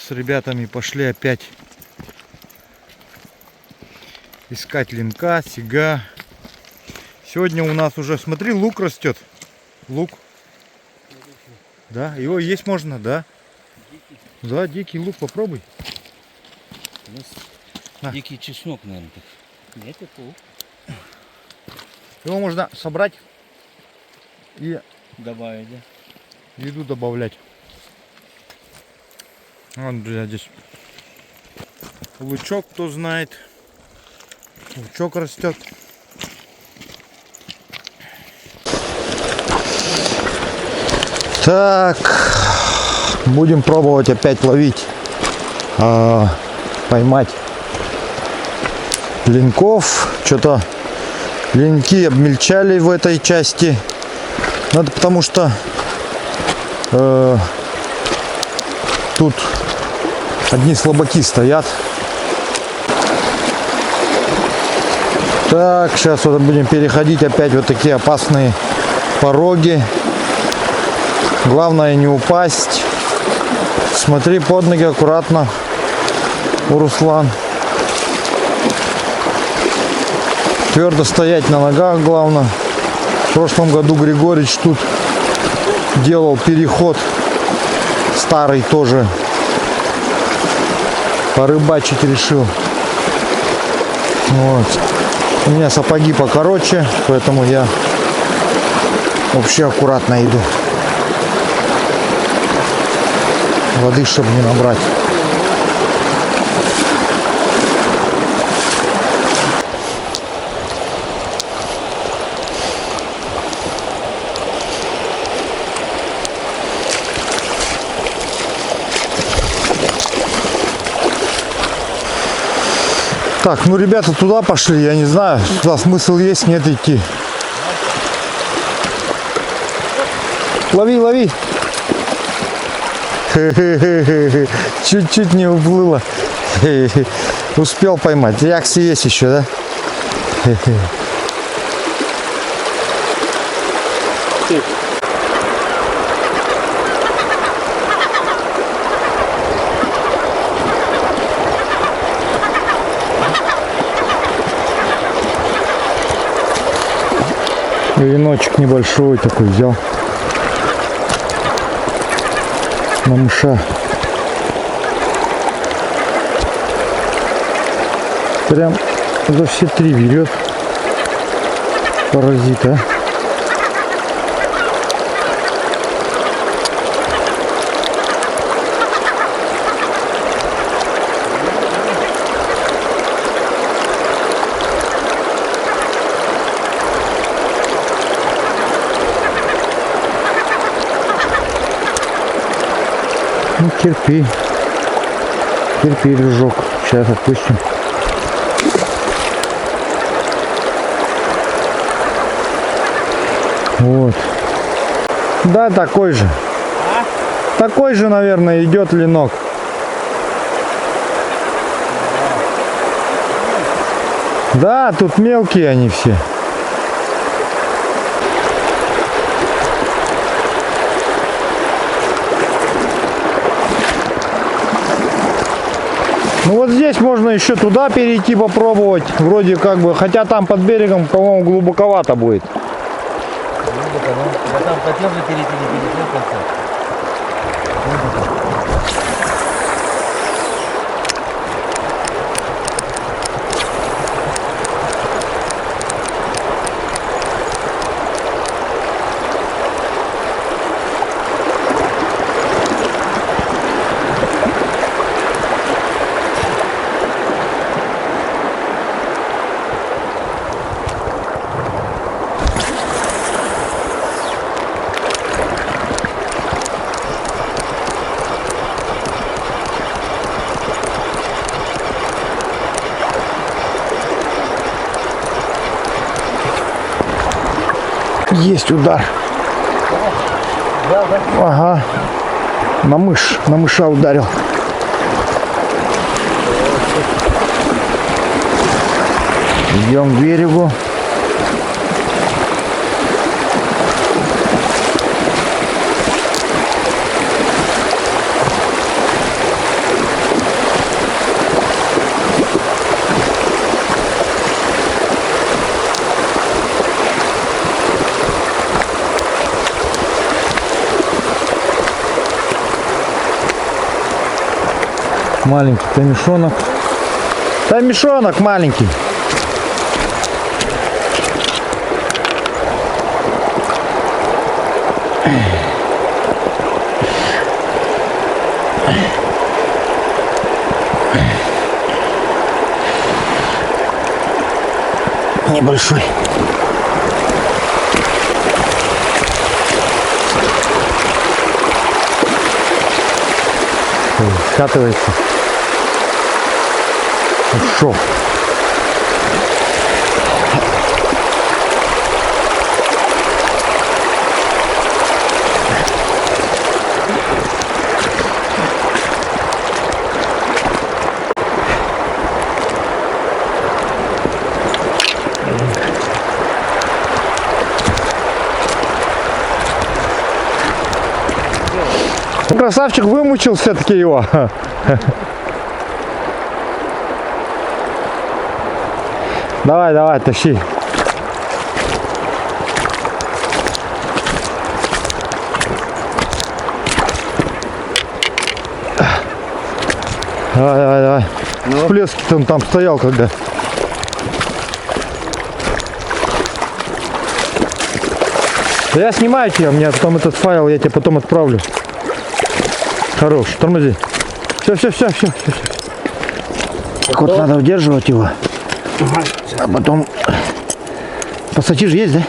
с ребятами пошли опять искать линка, сига. Сегодня у нас уже, смотри, лук растет. Лук. Да, его есть можно, да? Дикий. Да, дикий лук попробуй. Дикий чеснок, наверное. Так. Нет, это лук. Его можно собрать и Добавить, да? в еду добавлять. Вон, друзья, здесь лучок, кто знает. Лучок растет. Так, будем пробовать опять ловить, поймать линков. Что-то линки обмельчали в этой части. Это потому что тут одни слабаки стоят. Так, сейчас вот будем переходить опять вот такие опасные пороги. Главное не упасть. Смотри под ноги аккуратно, Руслан. Твердо стоять на ногах главное. В прошлом году Григорич тут делал переход. Старый тоже. Порыбачить решил. Вот. У меня сапоги покороче, поэтому я вообще аккуратно иду. Воды, чтобы не набрать. Так, ну ребята туда пошли, я не знаю, туда смысл есть, нет идти. Лови, лови. Чуть-чуть не уплыло. Успел поймать. Якси есть еще, да? Веночек небольшой такой взял. На мыша. Прям за все три берет. Паразит, а. Ну, терпи. Терпи, дружок. Сейчас отпустим. Вот. Да, такой же. Такой же, наверное, идет ленок. Да, тут мелкие они все. Ну вот здесь можно еще туда перейти попробовать. Вроде как бы, хотя там под берегом, по-моему, глубоковато будет. Я там хотел же перейти, не перейти в конце. Есть удар. Ага. На мыша ударил. Идем к берегу. Маленький таймишонок. Таймишонок маленький. Небольшой. Скатывается. Ушел. Красавчик вымучил все-таки его. Давай, давай, тащи. Давай, давай, давай. Ну. Всплески-то он там стоял когда. Я снимаю тебя, у меня потом этот файл, я тебе потом отправлю. Хорош, тормози. Все. Так вот надо удерживать его. А потом... Пассатижи есть, да?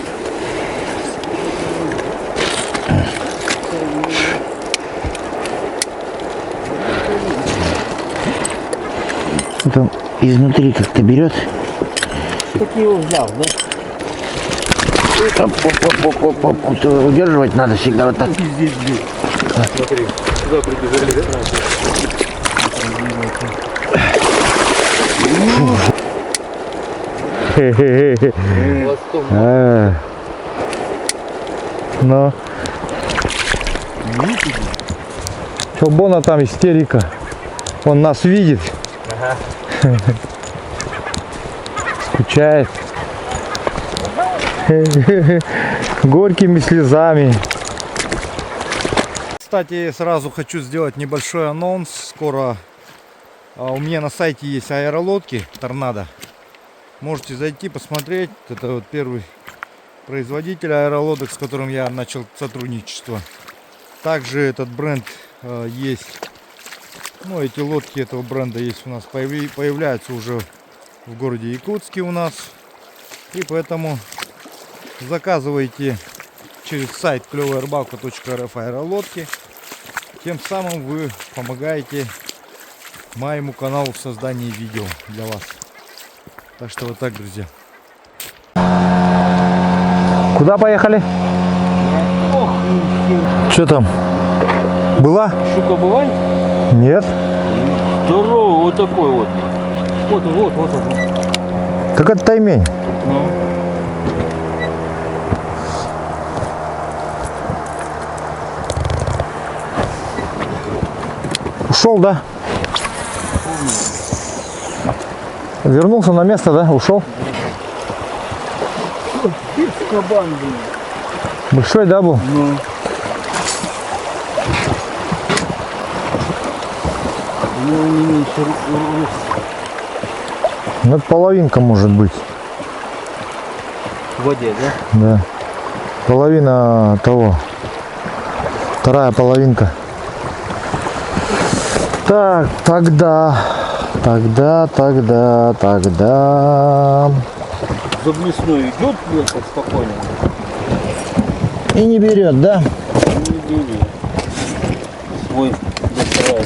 Там изнутри как-то берет. Так я его взял, да? Удерживать надо всегда вот так. Здесь. Смотри, сюда прибежали, да? Ну. Чалбона там истерика. Он нас видит. Ага. Скучает. Горькими слезами. Кстати, сразу хочу сделать небольшой анонс. Скоро у меня на сайте есть аэролодки Торнадо. Можете зайти посмотреть. Это вот первый производитель аэролодок, с которым я начал сотрудничество. Также этот бренд есть. Ну, эти лодки этого бренда есть у нас, появляются уже в городе Якутске у нас. И поэтому заказывайте через сайт клёвая-рыбалка.рф аэролодки. Тем самым вы помогаете моему каналу в создании видео для вас. Так что вот так, друзья. Куда поехали? Что там? Была? Щука бывает? Нет. Здоровый, вот такой вот. Вот. Так это таймень. Ну. Ушел, да? Вернулся на место, да? Ушел? Кабан был. Большой, да, был? Ну. У него не меньше Ну, это половинка может быть. в воде, да? Да. Половина того. Вторая половинка. Так, тогда. Заблесной идет вверх спокойно. И не берет, да? Не берет. Свой доставай,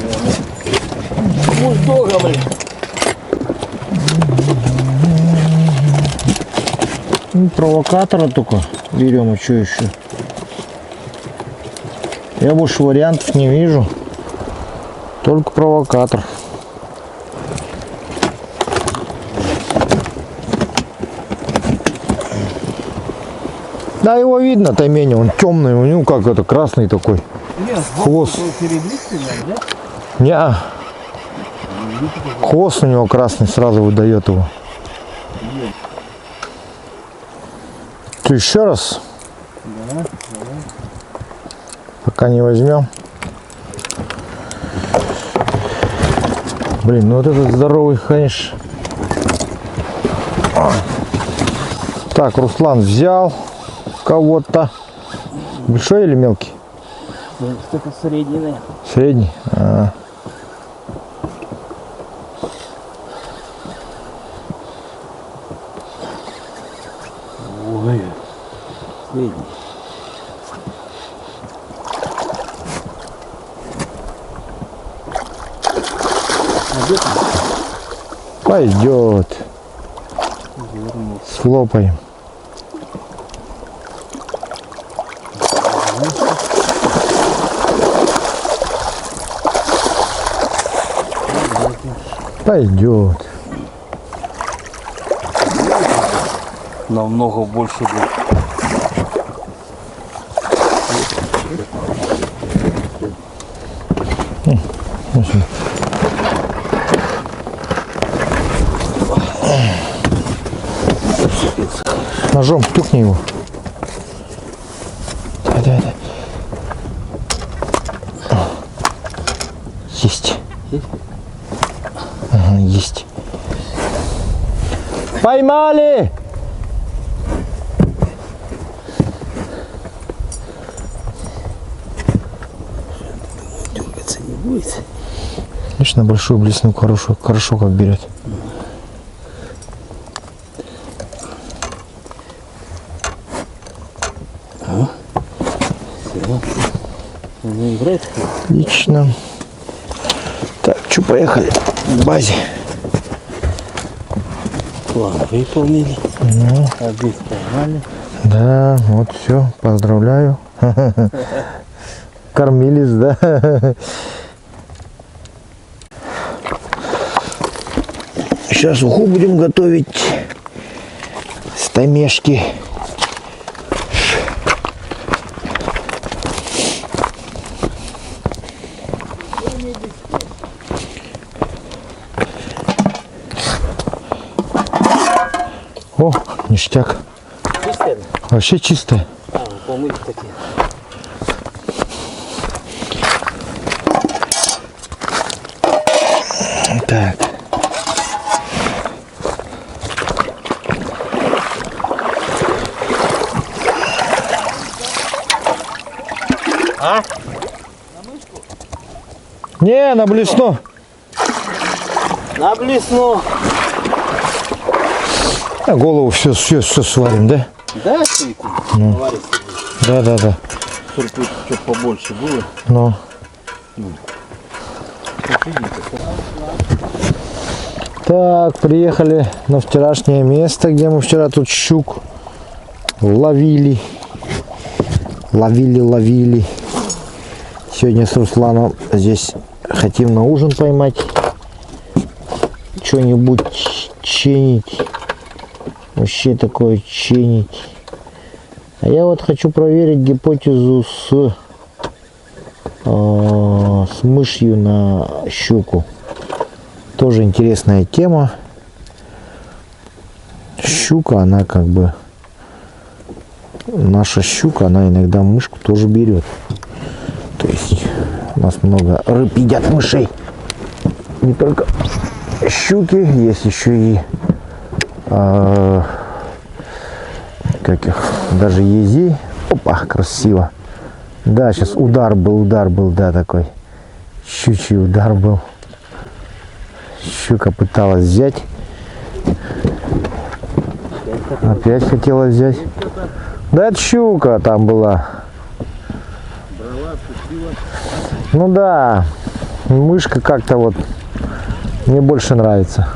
может долго, блин. Ну, провокатора только берем, а что еще? Я больше вариантов не вижу. Только провокатор. Да, его видно, таймень, он темный, у него как это, красный такой. Нет, Хвост. передлистый, да? Не, хвост у него красный, сразу выдает его. Ты еще раз? Да. Пока не возьмем. Блин, ну вот этот здоровый, конечно. Так, Руслан взял кого-то. Большой или мелкий? Что-то средний. Средний? Ой, средний. Пойдет. Слопаем. Пойдет. Намного больше будет. Ножом стукни его. Давай. Есть. Ага, есть. Поймали! Дергаться не будет. Конечно, большую блесну хорошо как берет. Она играет. Отлично. Так, что, поехали к базе. План выполнили. Обед поймали. Да, вот все, поздравляю. Кормились, да? Сейчас уху будем готовить. Стамешки. О, ништяк. Чистая? Вообще чистая. Помыть такие. Так. А? Не, на блесну. На блесну. А голову все сварим, да? Да, свеку? Варить себе. Да. Чтобы тут чуть побольше было. Ну. Так, приехали на вчерашнее место, где мы вчера тут щук ловили. Ловили. Сегодня с Русланом здесь хотим на ужин поймать. Что-нибудь чинить. Вообще такое чинить. А я вот хочу проверить гипотезу с мышью на щуку. Тоже интересная тема. Щука, она как бы... Наша щука, она иногда мышку тоже берет. То есть у нас много рыб едят мышей. Не только щуки, есть еще и как их, даже ези. Опа, красиво. Да, сейчас удар был, да, такой. Щучий удар был. Щука пыталась взять. Опять хотела взять. Да, это щука там была. Ну да, мышка как-то вот мне больше нравится.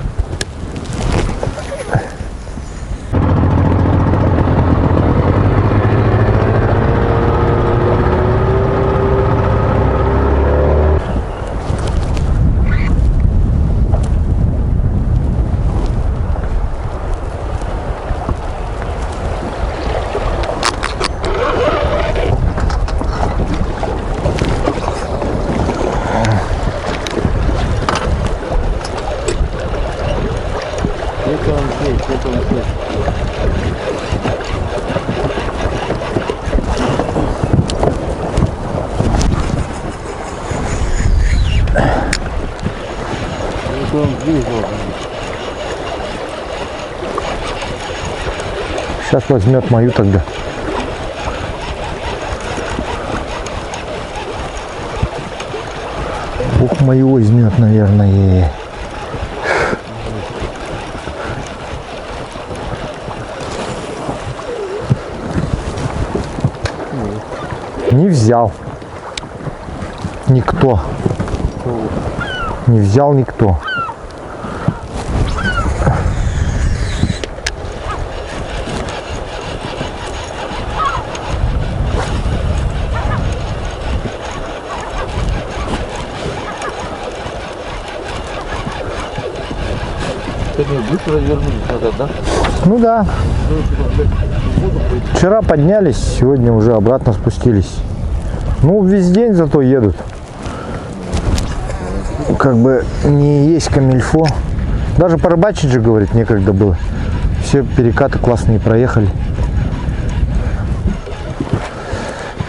Сейчас возьмет мою тогда. Ух, мою возьмет, наверное. Не взял. Никто. Не взял никто. Сегодня быстро развернулись назад, да? Ну да. Вчера поднялись, сегодня уже обратно спустились. Ну, весь день зато едут. Как бы не есть камильфо. Даже порыбачить же, говорит, некогда было. Все перекаты классные проехали.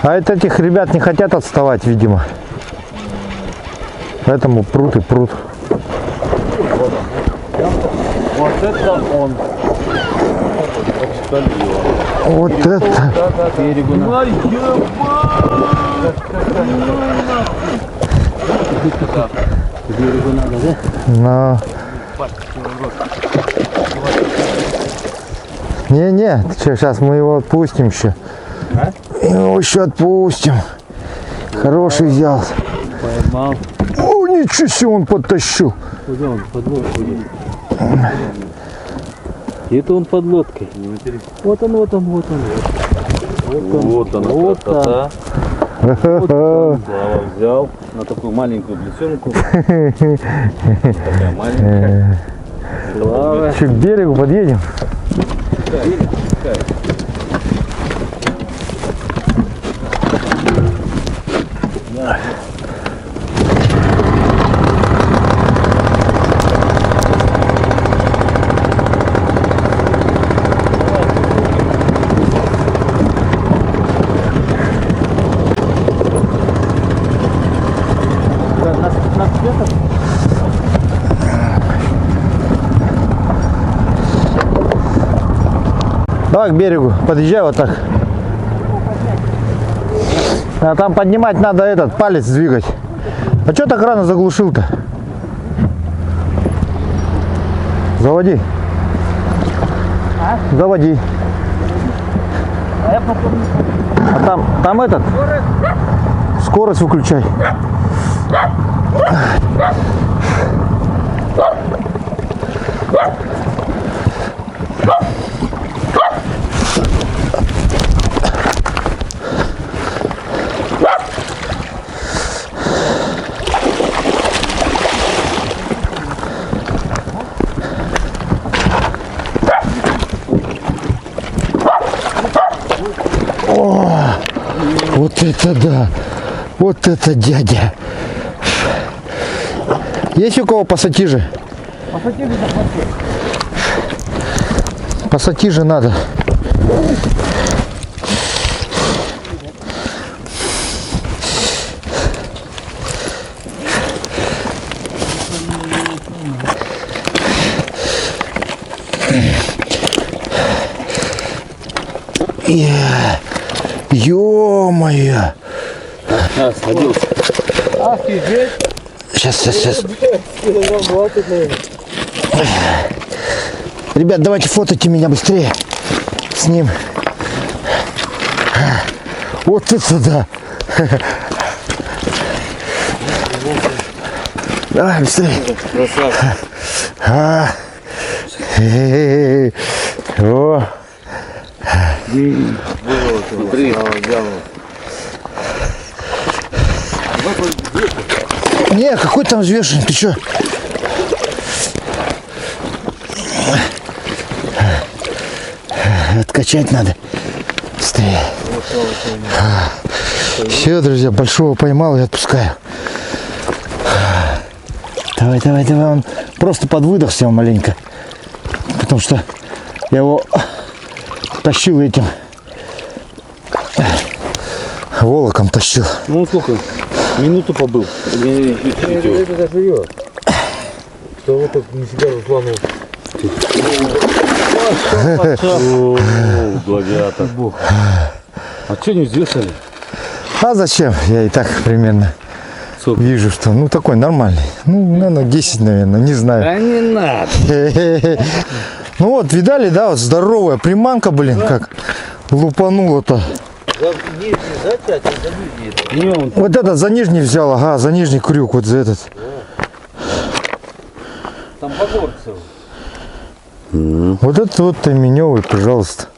А это этих ребят не хотят отставать, видимо. Поэтому прут и прут. Вот это он. Вот это. Берегу на. Берегу надо, да? На. Не-не, ты что, сейчас мы его отпустим еще. А? Его еще отпустим. Хороший взял. Поймал. О, ничего себе, он подтащил. Куда он? Под лодкой. Это он под лодкой. Вот он, вот он, вот он. Вот она, Вот красота. Вот он. Слава взял На такую маленькую блесенку. такая маленькая. Слава. Че, к берегу подъедем? Давай к берегу, подъезжай вот так. А там поднимать надо этот палец двигать. А что так рано заглушил-то? Заводи. Заводи. А там этот. Скорость выключай. Вот это да! Вот это дядя! Есть у кого пассатижи? Пассатижи надо. Ё-моё! Сходился. Офигеть! Сейчас. Ребят, давайте фототе меня быстрее с ним. Вот это да! Давай быстрее. Красавчик. О. Смотри. Не, какой там взвешенный, ты чё? Откачать надо. Быстрее. Все, друзья, большого поймал и отпускаю. Давай. Он просто подвыдохся маленько. Потому что я его тащил этим. Волоком тащил. Ну сколько? Минуту побыл. Что вы так на себя Руслану? Гладиатор. А что не взвесили? А зачем? Я и так примерно вижу, что ну такой нормальный. Ну, наверное, 10, наверное, не знаю. Да не надо. Ну вот, видали, да, вот здоровая приманка, блин, как лупанула-то. Вот этот за нижний взял, ага, за нижний крюк, вот за этот. Там побор целый. Вот этот вот тайменевый, пожалуйста.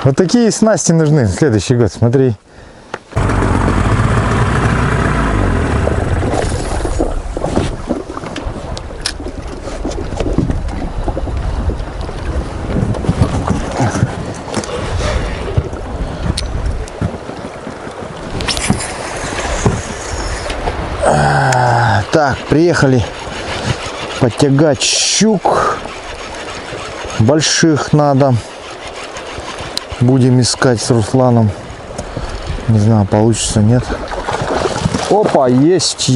Вот такие снасти нужны в следующий год, смотри. Так, приехали подтягать щук. Больших надо. Будем искать с Русланом. Не знаю, получится, нет. Опа, есть.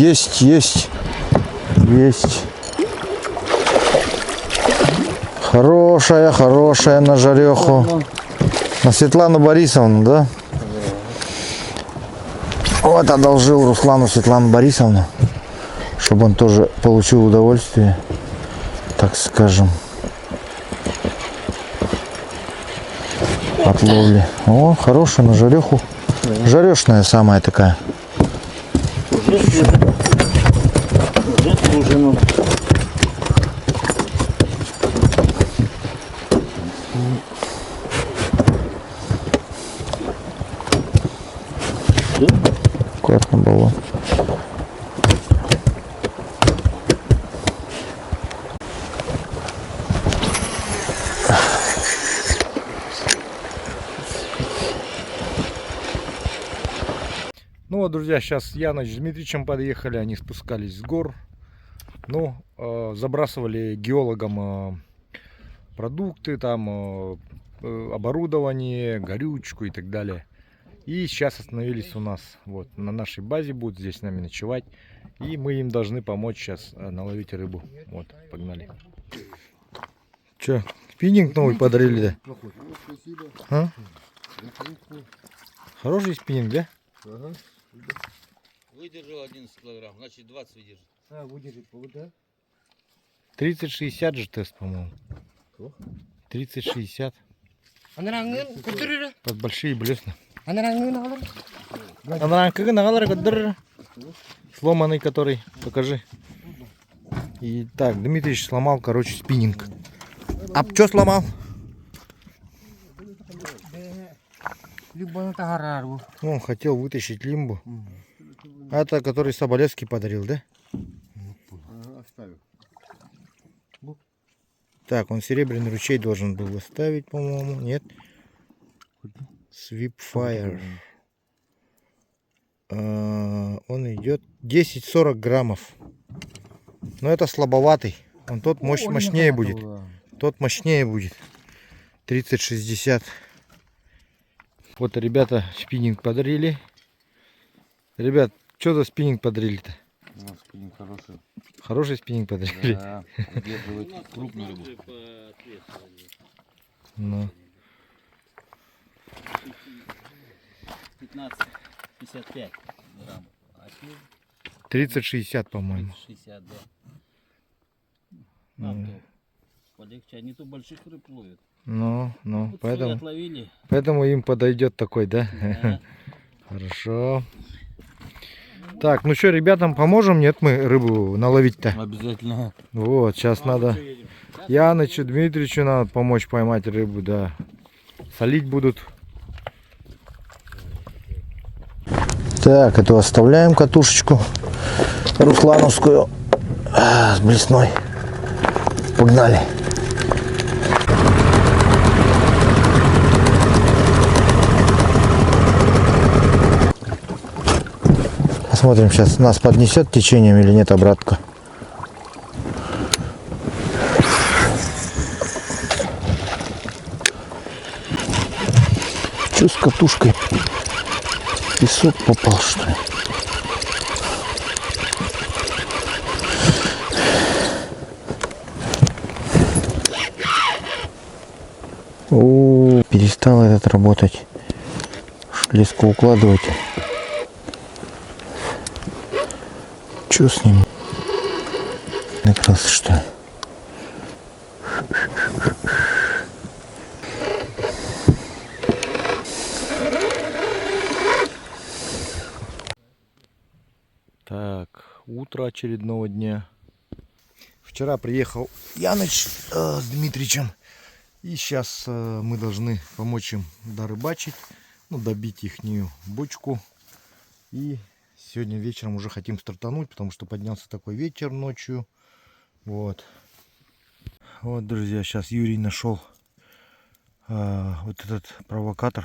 Хорошая на жареху. На Светлану Борисовну, да? Вот одолжил Руслану Светлану Борисовну, чтобы он тоже получил удовольствие, так скажем, от ловли. О, хорошая на жареху. Жарешная самая такая. Аккуратно было. Ну вот, друзья, сейчас Яныч с Дмитриевичем подъехали, они спускались с гор. Ну, забрасывали геологам продукты, там оборудование, горючку и так далее. И сейчас остановились у нас, вот, на нашей базе, будут здесь с нами ночевать. И мы им должны помочь сейчас наловить рыбу. Вот, погнали. Че, спиннинг новый подарили, да? А? Хороший спиннинг, да? Ага. Выдержал 11 килограмм, значит 20 выдержит. А, выдержит, да? 30-60 же тест, по-моему. 30-60. Под большие блесна. Сломанный который, покажи. И так, Дмитрич сломал, короче, спиннинг. А что сломал? Он хотел вытащить лимбу. Это который Соболевский подарил, да? Так, он серебряный ручей должен был оставить, по-моему. Нет. Sweep Fire. Он идет 10-40 граммов. Но это слабоватый. Он тот мощнее будет. Тот мощнее будет. 30-60. Вот ребята спиннинг подарили. Ребят, что за спиннинг подарили-то? Спиннинг хороший. Хороший спиннинг подарили. Да, удерживает крупную рыбу. Ну. 15-55 грамм. 30-60, по-моему. 60, да. Полегче, они то больших рыб ловят. Ну, Вот поэтому им подойдет такой, да? Да. Хорошо. Так, ну что, ребятам поможем? Нет, мы рыбу наловить-то. Обязательно. Вот, сейчас надо Янычу, Дмитриевичу надо помочь поймать рыбу, да. Солить будут. Так, эту оставляем катушечку руслановскую с блесной. Погнали. Посмотрим, сейчас нас поднесет течением или нет обратка. Что с катушкой? Песок попал, что ли? О, перестал этот работать. Леску укладывать. Чё с ним? Накрылся, что ли? Так, утро очередного дня. Вчера приехал Яныч с Дмитричем. И сейчас мы должны помочь им дорыбачить, ну, добить ихнюю бочку. И сегодня вечером уже хотим стартануть, потому что поднялся такой ветер ночью. Вот. Вот, друзья, сейчас Юрий нашел вот этот провокатор.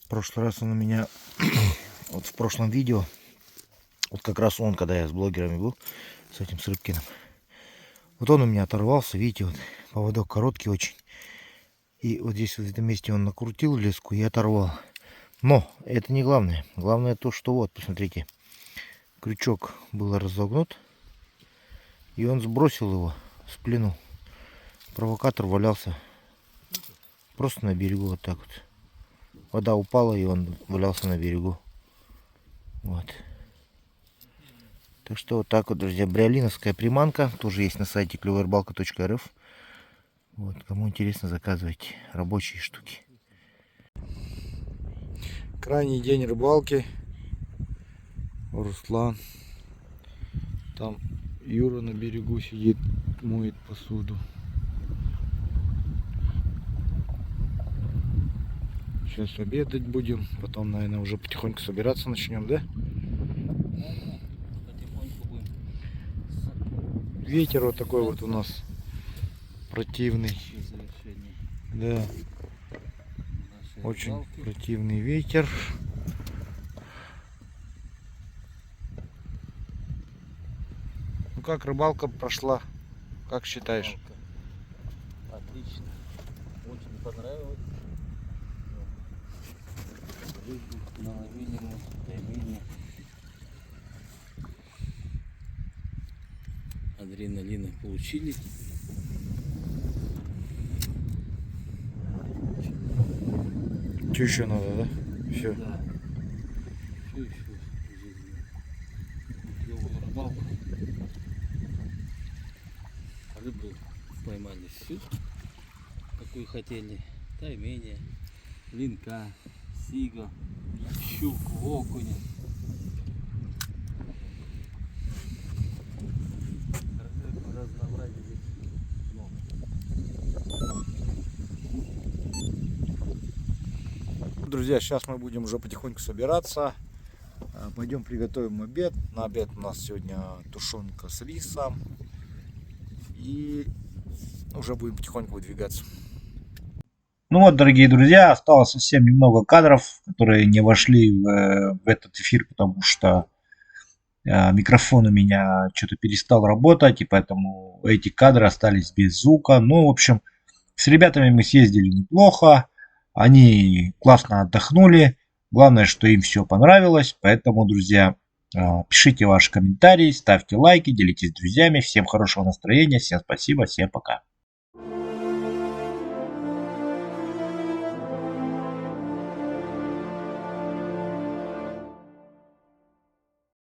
В прошлый раз он у меня, вот в прошлом видео, вот как раз он, когда я с блогерами был, с этим с Рыбкиным. Вот он у меня оторвался, видите, вот поводок короткий очень. И вот здесь, вот в этом месте он накрутил леску и оторвал. Но это не главное. Главное то, что вот, посмотрите, крючок был разогнут. И он сбросил его с плену. Провокатор валялся просто на берегу вот так вот. Вода упала, и он валялся на берегу. Вот. Так что вот так вот, друзья, бриолиновская приманка. Тоже есть на сайте клёвая-рыбалка.рф. Вот, кому интересно, заказывайте рабочие штуки. Крайний день рыбалки. Руслан. Там Юра на берегу сидит, моет посуду. Сейчас обедать будем. Потом, наверное, уже потихоньку собираться начнем, да? Потихоньку будем. Ветер вот такой вот у нас противный. Завершение Да, нашей очень рыбалки. противный ветер. Ну как рыбалка прошла? Как считаешь? Рыбалка. Отлично. Очень понравилось. Рыбу наловили мы, таймени. Адреналина получили. Что еще надо, да? Все. Да. Что еще в жизни? Клевую рыбалку. Рыбу поймали всю, какую хотели. Тайменя, линка, сига, щук, окуня. Разнообразие здесь много. Друзья, сейчас мы будем уже потихоньку собираться. Пойдем приготовим обед. На обед у нас сегодня тушенка с рисом. И уже будем потихоньку выдвигаться. Ну вот, дорогие друзья, осталось совсем немного кадров, которые не вошли в этот эфир, потому что микрофон у меня что-то перестал работать, и поэтому эти кадры остались без звука. Ну, в общем, с ребятами мы съездили неплохо, они классно отдохнули, главное, что им все понравилось, поэтому, друзья, пишите ваши комментарии, ставьте лайки, делитесь с друзьями, всем хорошего настроения, всем спасибо, всем пока.